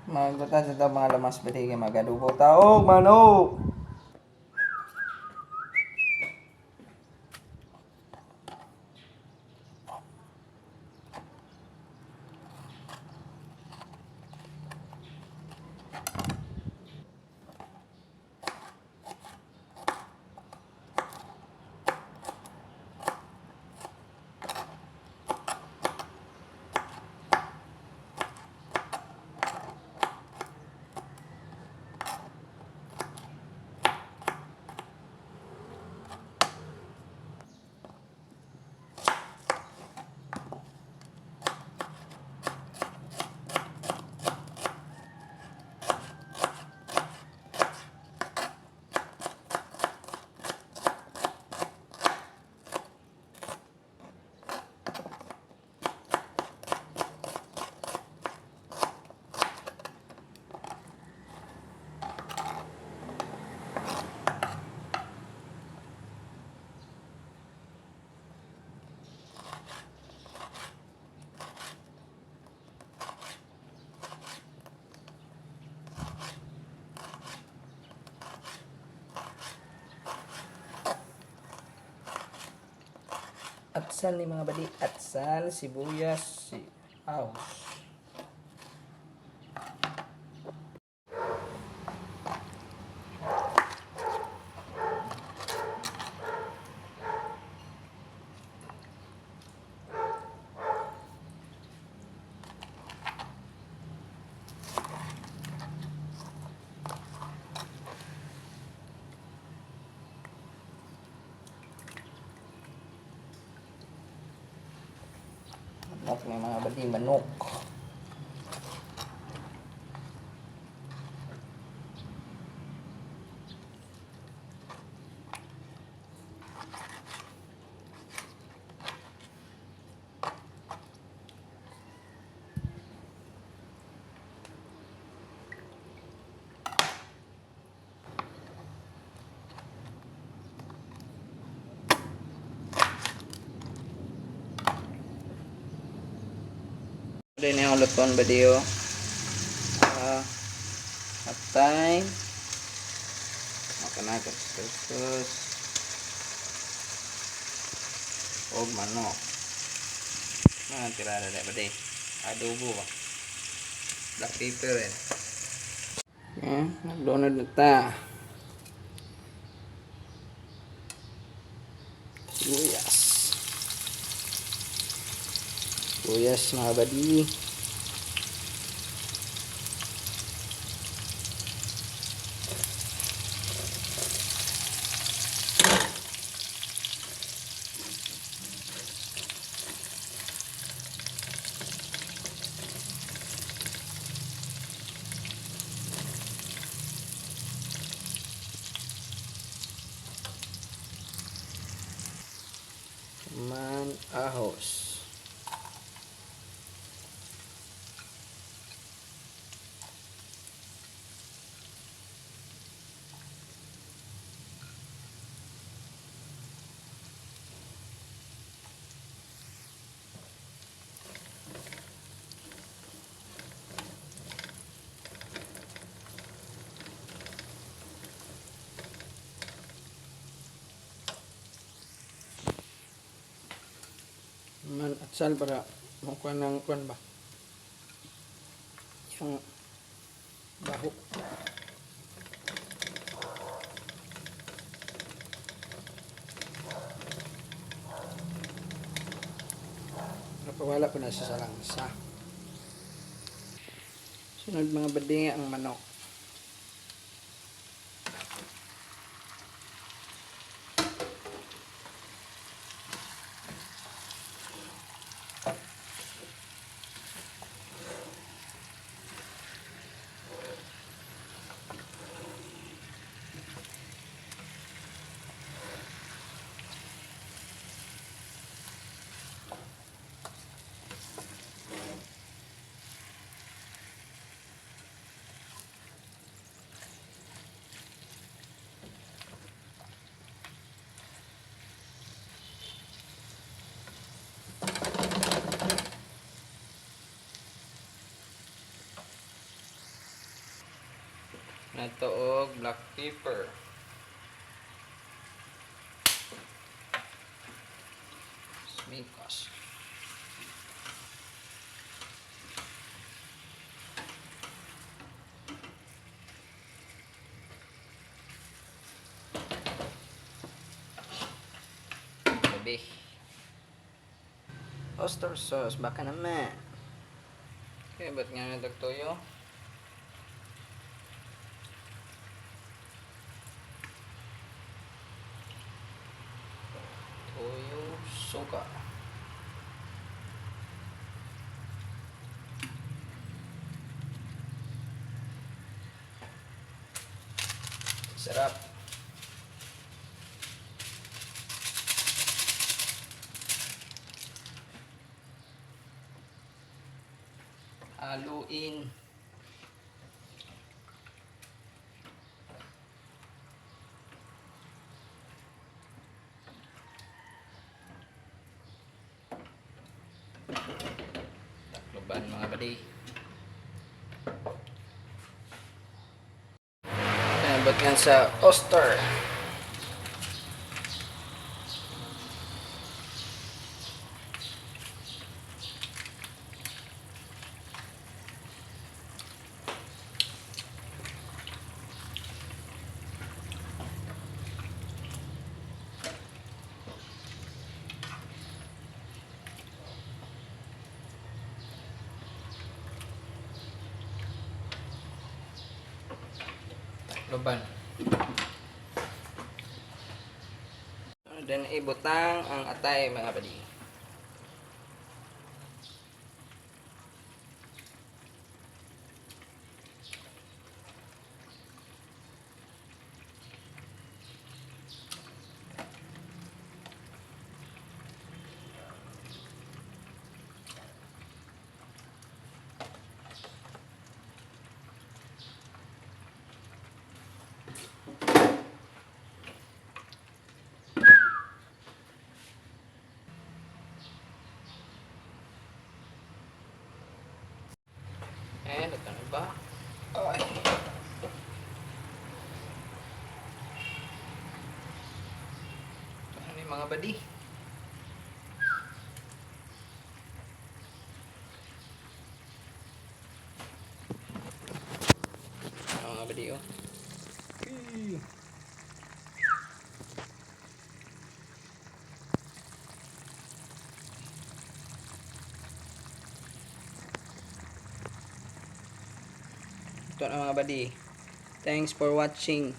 Magbutan sa ito mga lamas pati kay magadubo taog manok. Atsan ni mga badi, atsan, sibuyas, aus. Manok ni mga badi, manok. Din yung luton badiyo. Atay. Makan terus. Og manok. Nah, tirada deh badi. Adobo ba. Black pepper eh. Nagdonod na ta. Sibuyas mga badi. Ahos. Man atsal para makuha ng kuan ba yung baho. Napawala po na siya sa langsa. Sunod mga badi ang manok. Nato og black pepper. Smikas. Gabi. Oyster sauce, baka naman. Okay, ba't nga nagtoyo? Toyo, suka. Sarap. Haluin. Takloban mga buddy. Ba't yan sa oyster? Takloban. Then ibutang ang atay mga buddy. And ito na ba? Okay. Ano yung mga buddy? Ano mga buddy oh? Ito na mga buddy. Thanks for watching.